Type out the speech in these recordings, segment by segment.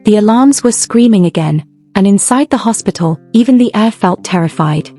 The alarms were screaming again, and inside the hospital, even the air felt terrified.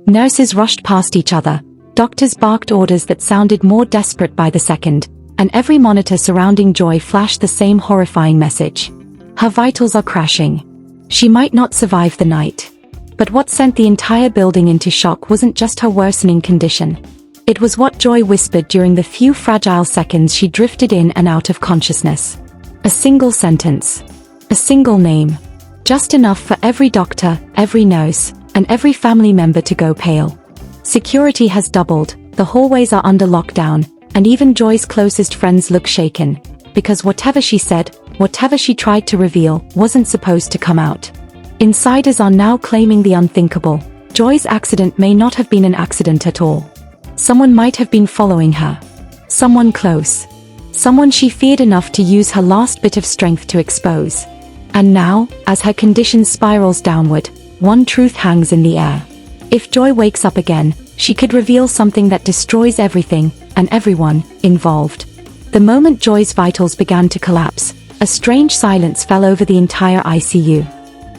Nurses rushed past each other, doctors barked orders that sounded more desperate by the second, and every monitor surrounding Joy flashed the same horrifying message. Her vitals are crashing. She might not survive the night. But what sent the entire building into shock wasn't just her worsening condition. It was what Joy whispered during the few fragile seconds she drifted in and out of consciousness. A single sentence. A single name. Just enough for every doctor, every nurse, and every family member to go pale. Security has doubled, the hallways are under lockdown, and even Joy's closest friends look shaken, because whatever she said, whatever she tried to reveal, wasn't supposed to come out. Insiders are now claiming the unthinkable. Joy's accident may not have been an accident at all. Someone might have been following her. Someone close. Someone she feared enough to use her last bit of strength to expose. And now, as her condition spirals downward, one truth hangs in the air. If Joy wakes up again, she could reveal something that destroys everything, and everyone, involved. The moment Joy's vitals began to collapse, a strange silence fell over the entire ICU.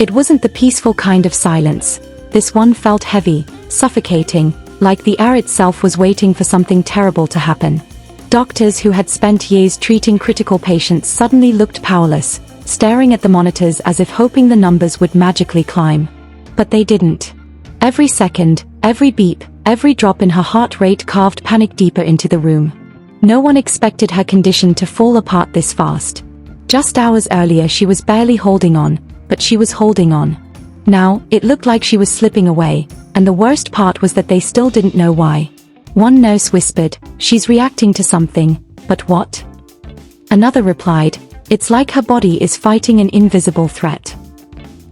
It wasn't the peaceful kind of silence. This one felt heavy, suffocating, like the air itself was waiting for something terrible to happen. Doctors who had spent years treating critical patients suddenly looked powerless, staring at the monitors as if hoping the numbers would magically climb. But they didn't. Every second, every beep, every drop in her heart rate carved panic deeper into the room. No one expected her condition to fall apart this fast. Just hours earlier she was barely holding on, but she was holding on. Now, it looked like she was slipping away, and the worst part was that they still didn't know why. One nurse whispered, "She's reacting to something, but what?" Another replied, "It's like her body is fighting an invisible threat."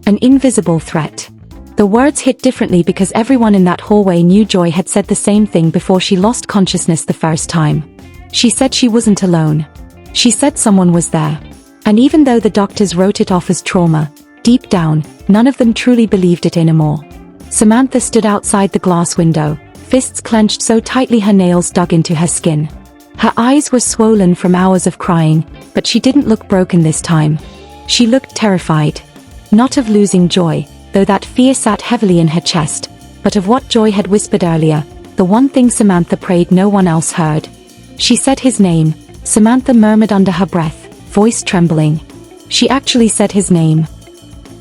An invisible threat. The words hit differently because everyone in that hallway knew Joy had said the same thing before she lost consciousness the first time. She said she wasn't alone. She said someone was there. And even though the doctors wrote it off as trauma, deep down, none of them truly believed it anymore. Samantha stood outside the glass window, fists clenched so tightly her nails dug into her skin. Her eyes were swollen from hours of crying, but she didn't look broken this time. She looked terrified. Not of losing Joy, though that fear sat heavily in her chest, but of what Joy had whispered earlier, the one thing Samantha prayed no one else heard. She said his name, Samantha murmured under her breath, voice trembling. She actually said his name.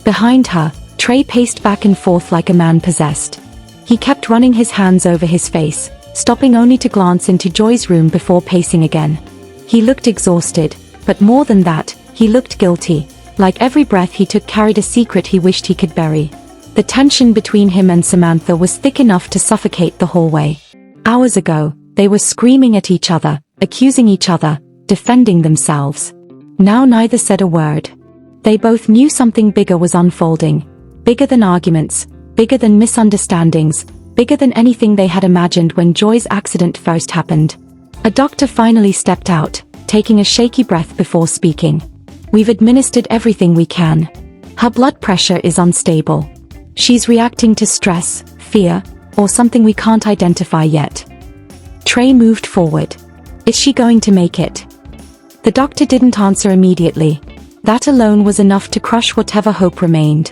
Behind her, Trey paced back and forth like a man possessed. He kept running his hands over his face, stopping only to glance into Joy's room before pacing again. He looked exhausted, but more than that, he looked guilty, like every breath he took carried a secret he wished he could bury. The tension between him and Samantha was thick enough to suffocate the hallway. Hours ago, they were screaming at each other, accusing each other, defending themselves. Now neither said a word. They both knew something bigger was unfolding. Bigger than arguments, bigger than misunderstandings, bigger than anything they had imagined when Joy's accident first happened. A doctor finally stepped out, taking a shaky breath before speaking. "We've administered everything we can. Her blood pressure is unstable. She's reacting to stress, fear, or something we can't identify yet." Trey moved forward. "Is she going to make it?" The doctor didn't answer immediately. That alone was enough to crush whatever hope remained.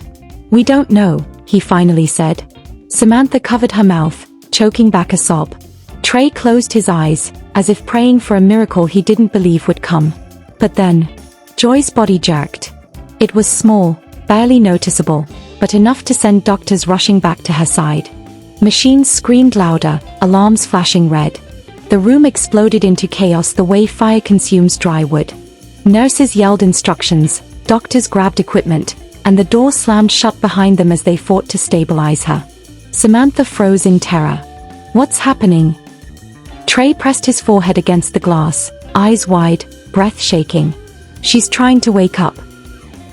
"We don't know," he finally said. Samantha covered her mouth, choking back a sob. Trey closed his eyes, as if praying for a miracle he didn't believe would come. But then, Joy's body jerked. It was small, barely noticeable, but enough to send doctors rushing back to her side. Machines screamed louder, alarms flashing red. The room exploded into chaos the way fire consumes dry wood. Nurses yelled instructions, doctors grabbed equipment, and the door slammed shut behind them as they fought to stabilize her. Samantha froze in terror. "What's happening?" Trey pressed his forehead against the glass, eyes wide, breath shaking. "She's trying to wake up."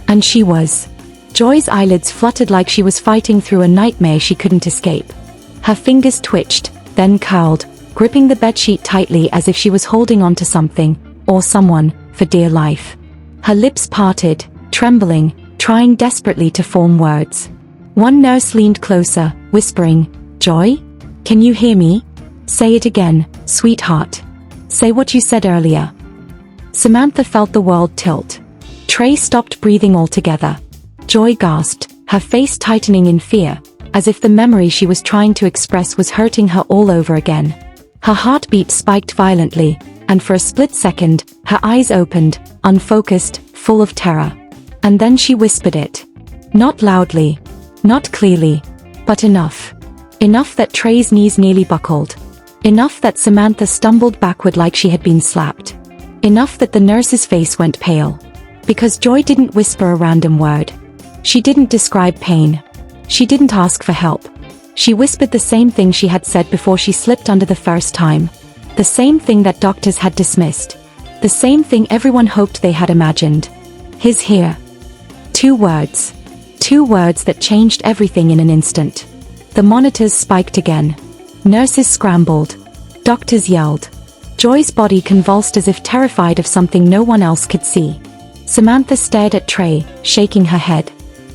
And she was. Joy's eyelids fluttered like she was fighting through a nightmare she couldn't escape. Her fingers twitched, then curled, gripping the bedsheet tightly as if she was holding on to something, or someone, for dear life. Her lips parted, trembling, trying desperately to form words. One nurse leaned closer, whispering, "Joy? Can you hear me? Say it again, sweetheart. Say what you said earlier." Samantha felt the world tilt. Trey stopped breathing altogether. Joy gasped, her face tightening in fear, as if the memory she was trying to express was hurting her all over again. Her heartbeat spiked violently, and for a split second, her eyes opened, unfocused, full of terror. And then she whispered it. Not loudly, not clearly, but enough. Enough that Trey's knees nearly buckled. Enough that Samantha stumbled backward like she had been slapped. Enough that the nurse's face went pale. Because Joy didn't whisper a random word. She didn't describe pain. She didn't ask for help. She whispered the same thing she had said before she slipped under the first time. The same thing that doctors had dismissed. The same thing everyone hoped they had imagined. He's here. 2 words. 2 words that changed everything in an instant. The monitors spiked again. Nurses scrambled. Doctors yelled. Joy's body convulsed as if terrified of something no one else could see. Samantha stared at Trey, shaking her head.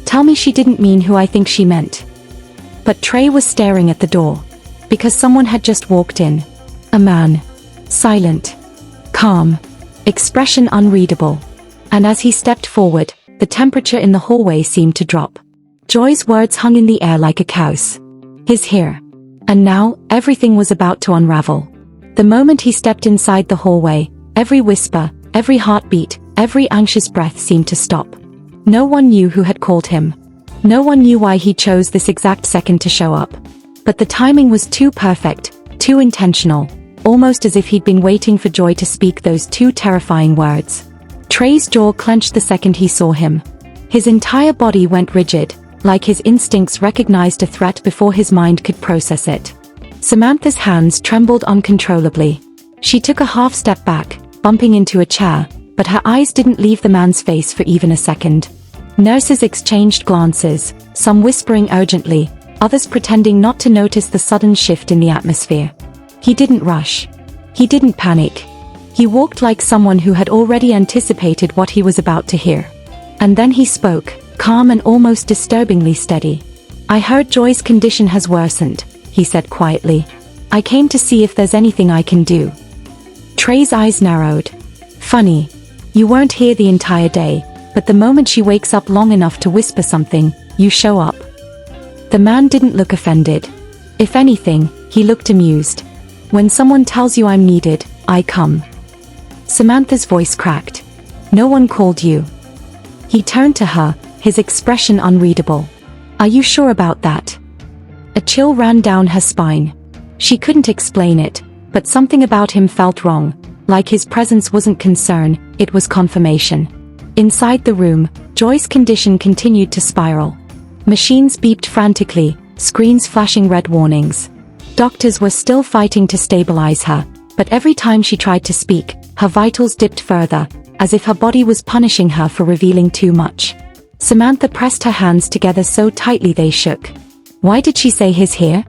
Tell me she didn't mean who I think she meant. But Trey was staring at the door. Because someone had just walked in. A man. Silent. Calm. Expression unreadable. And as he stepped forward, the temperature in the hallway seemed to drop. Joy's words hung in the air like a cow's. He's here. And now, everything was about to unravel. The moment he stepped inside the hallway, every whisper, every heartbeat, every anxious breath seemed to stop. No one knew who had called him. No one knew why he chose this exact second to show up. But the timing was too perfect, too intentional, almost as if he'd been waiting for Joy to speak those 2 terrifying words. Trey's jaw clenched the second he saw him. His entire body went rigid, like his instincts recognized a threat before his mind could process it. Samantha's hands trembled uncontrollably. She took a half step back, bumping into a chair, but her eyes didn't leave the man's face for even a second. Nurses exchanged glances, some whispering urgently, others pretending not to notice the sudden shift in the atmosphere. He didn't rush. He didn't panic. He walked like someone who had already anticipated what he was about to hear. And then he spoke, calm and almost disturbingly steady. I heard Joy's condition has worsened, he said quietly. I came to see if there's anything I can do. Trey's eyes narrowed. Funny. You weren't here the entire day, but the moment she wakes up long enough to whisper something, you show up. The man didn't look offended. If anything, he looked amused. When someone tells you I'm needed, I come. Samantha's voice cracked. No one called you. He turned to her, his expression unreadable. Are you sure about that? A chill ran down her spine. She couldn't explain it, but something about him felt wrong, like his presence wasn't concern, it was confirmation. Inside the room, Joy's condition continued to spiral. Machines beeped frantically, screens flashing red warnings. Doctors were still fighting to stabilize her, but every time she tried to speak, her vitals dipped further, as if her body was punishing her for revealing too much. Samantha pressed her hands together so tightly they shook. Why did she say he's here?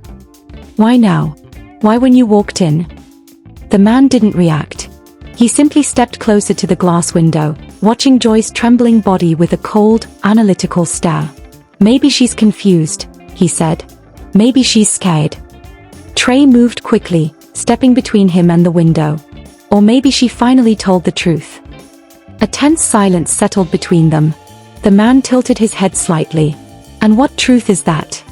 Why now? Why when you walked in? The man didn't react. He simply stepped closer to the glass window, watching Joy's trembling body with a cold, analytical stare. Maybe she's confused, he said. Maybe she's scared. Trey moved quickly, stepping between him and the window. Or maybe she finally told the truth. A tense silence settled between them. The man tilted his head slightly. And what truth is that?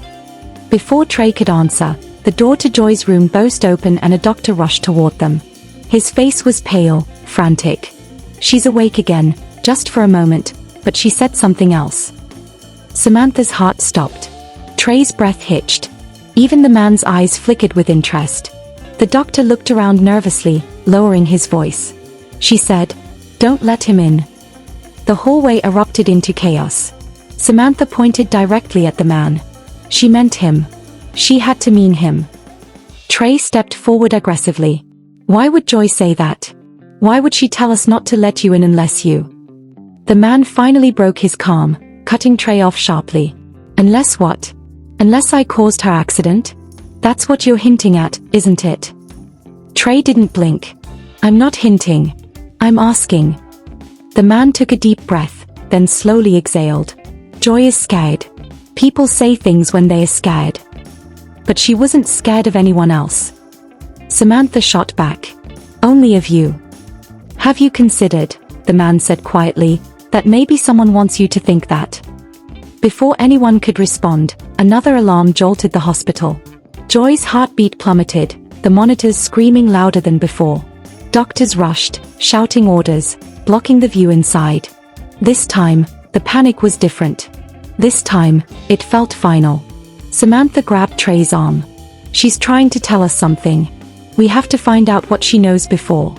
Before Trey could answer, the door to Joy's room burst open and a doctor rushed toward them. His face was pale, frantic. She's awake again, just for a moment, but she said something else. Samantha's heart stopped. Trey's breath hitched. Even the man's eyes flickered with interest. The doctor looked around nervously, lowering his voice. She said, "Don't let him in." The hallway erupted into chaos. Samantha pointed directly at the man. She meant him. She had to mean him. Trey stepped forward aggressively. Why would Joy say that? Why would she tell us not to let you in unless you? The man finally broke his calm, cutting Trey off sharply. Unless what? Unless I caused her accident? That's what you're hinting at, isn't it? Trey didn't blink. I'm not hinting. I'm asking. The man took a deep breath, then slowly exhaled. Joy is scared. People say things when they are scared. But she wasn't scared of anyone else. Samantha shot back. Only of you. Have you considered, the man said quietly, That maybe someone wants you to think that. Before anyone could respond, another alarm jolted the hospital. Joy's heartbeat plummeted, the monitors screaming louder than before. Doctors rushed, shouting orders, blocking the view inside. This time, the panic was different. This time, it felt final. Samantha grabbed Trey's arm. She's trying to tell us something. We have to find out what she knows before.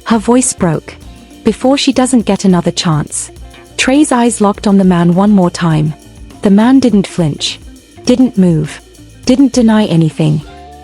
Her voice broke. Before she doesn't get another chance. Trey's eyes locked on the man one more time. The man didn't flinch. Didn't move. Didn't deny anything.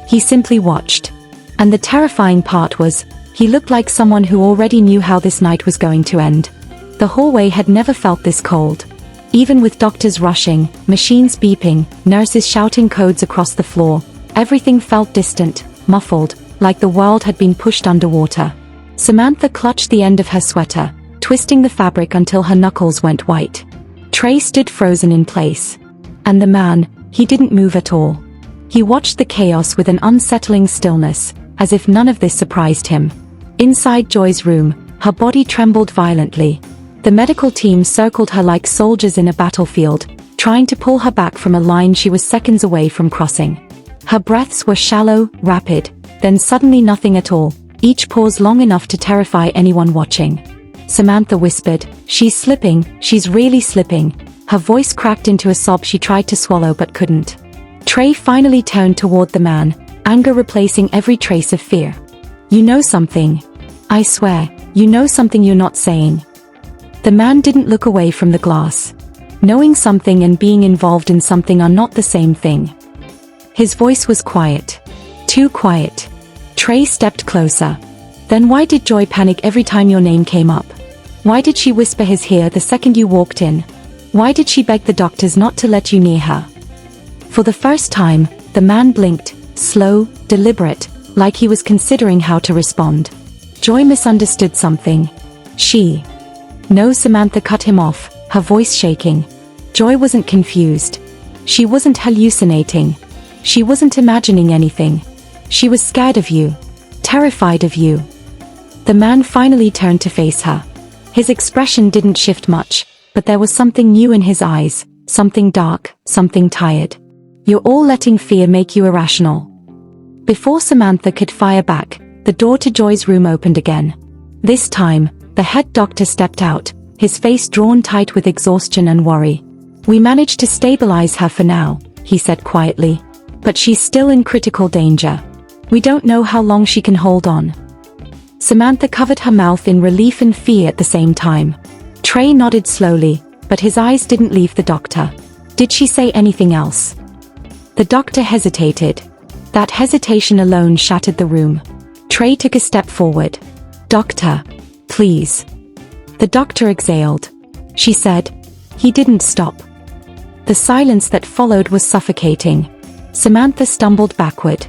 He simply watched. And the terrifying part was, he looked like someone who already knew how this night was going to end. The hallway had never felt this cold. Even with doctors rushing, machines beeping, nurses shouting codes across the floor, everything felt distant, muffled, like the world had been pushed underwater. Samantha clutched the end of her sweater, twisting the fabric until her knuckles went white. Trey stood frozen in place. And the man, he didn't move at all. He watched the chaos with an unsettling stillness, as if none of this surprised him. Inside Joy's room, her body trembled violently. The medical team circled her like soldiers in a battlefield, trying to pull her back from a line she was seconds away from crossing. Her breaths were shallow, rapid, then suddenly nothing at all, each pause long enough to terrify anyone watching. Samantha whispered, "She's slipping, she's really slipping." Her voice cracked into a sob she tried to swallow but couldn't. Trey finally turned toward the man, anger replacing every trace of fear. "You know something. I swear, you know something you're not saying." The man didn't look away from the glass. Knowing something and being involved in something are not the same thing. His voice was quiet. Too quiet. Trey stepped closer. "Then why did Joy panic every time your name came up? Why did she whisper his here the second you walked in? Why did she beg the doctors not to let you near her?" For the first time, the man blinked, slow, deliberate, like he was considering how to respond. Joy misunderstood something. She. "No," Samantha cut him off, her voice shaking. Joy wasn't confused. She wasn't hallucinating. She wasn't imagining anything. She was scared of you. Terrified of you. The man finally turned to face her. His expression didn't shift much, but there was something new in his eyes, something dark, something tired. "You're all letting fear make you irrational." Before Samantha could fire back, the door to Joy's room opened again. This time, the head doctor stepped out, his face drawn tight with exhaustion and worry. "We managed to stabilize her for now," he said quietly. "But she's still in critical danger. We don't know how long she can hold on." Samantha covered her mouth in relief and fear at the same time. Trey nodded slowly, but his eyes didn't leave the doctor. "Did she say anything else?" The doctor hesitated. That hesitation alone shattered the room. Trey took a step forward. "Doctor, please." The doctor exhaled. She said. He didn't stop. The silence that followed was suffocating. Samantha stumbled backward.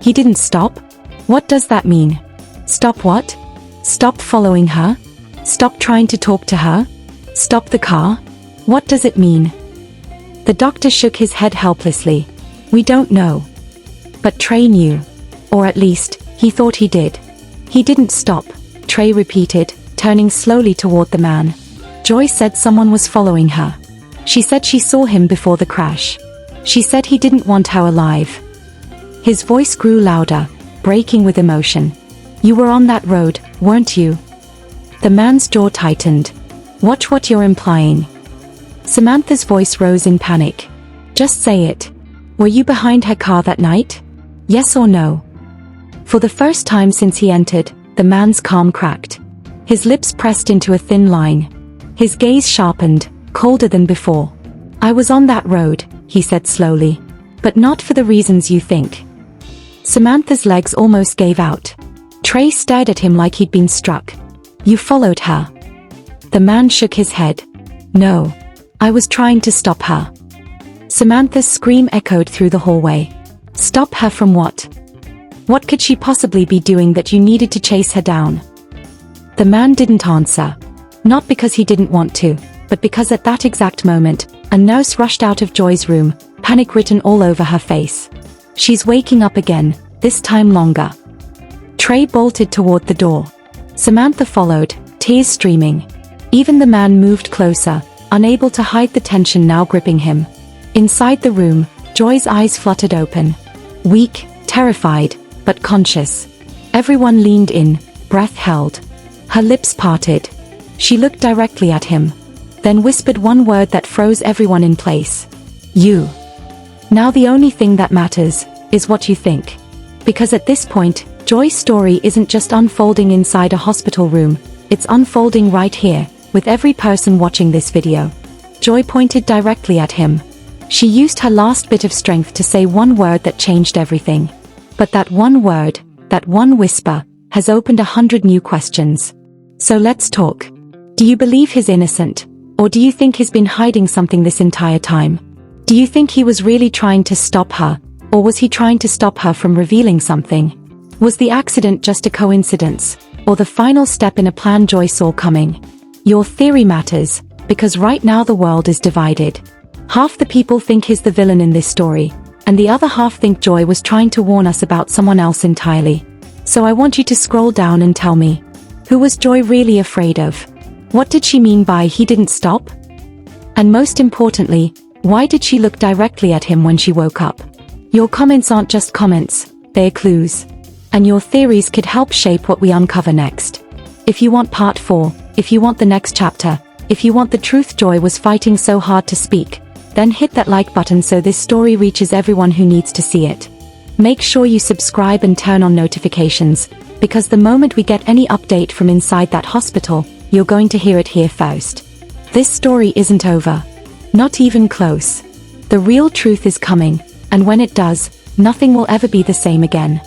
"He didn't stop? What does that mean? Stop what? Stop following her? Stop trying to talk to her? Stop the car? What does it mean?" The doctor shook his head helplessly. "We don't know." But Trey knew. Or at least, he thought he did. "He didn't stop," Trey repeated, turning slowly toward the man. "Joy said someone was following her. She said she saw him before the crash. She said he didn't want her alive." His voice grew louder, breaking with emotion. "You were on that road, weren't you?" The man's jaw tightened. "Watch what you're implying." Samantha's voice rose in panic. "Just say it. Were you behind her car that night? Yes or no?" For the first time since he entered, the man's calm cracked. His lips pressed into a thin line. His gaze sharpened, colder than before. "I was on that road," he said slowly. "But not for the reasons you think." Samantha's legs almost gave out. Trey stared at him like he'd been struck. "You followed her?" The man shook his head. "No. I was trying to stop her." Samantha's scream echoed through the hallway. "Stop her from what? What could she possibly be doing that you needed to chase her down?" The man didn't answer. Not because he didn't want to, but because at that exact moment, a nurse rushed out of Joy's room, panic written all over her face. "She's waking up again, this time longer." Trey bolted toward the door. Samantha followed, tears streaming. Even the man moved closer, unable to hide the tension now gripping him. Inside the room, Joy's eyes fluttered open. Weak, terrified, but conscious. Everyone leaned in, breath held. Her lips parted. She looked directly at him, then whispered one word that froze everyone in place. You. Now the only thing that matters is what you think. Because at this point, Joy's story isn't just unfolding inside a hospital room, it's unfolding right here, with every person watching this video. Joy pointed directly at him. She used her last bit of strength to say one word that changed everything. But that one word, that one whisper, has opened 100 new questions. So let's talk. Do you believe he's innocent? Or do you think he's been hiding something this entire time? Do you think he was really trying to stop her? Or was he trying to stop her from revealing something? Was the accident just a coincidence? Or the final step in a plan Joy saw coming? Your theory matters, because right now the world is divided. Half the people think he's the villain in this story, and the other half think Joy was trying to warn us about someone else entirely. So I want you to scroll down and tell me, who was Joy really afraid of? What did she mean by he didn't stop? And most importantly, why did she look directly at him when she woke up? Your comments aren't just comments, they're clues. And your theories could help shape what we uncover next. If you want part 4, if you want the next chapter, if you want the truth Joy was fighting so hard to speak, then hit that like button so this story reaches everyone who needs to see it. Make sure you subscribe and turn on notifications, because the moment we get any update from inside that hospital, you're going to hear it here first. This story isn't over. Not even close. The real truth is coming, and when it does, nothing will ever be the same again.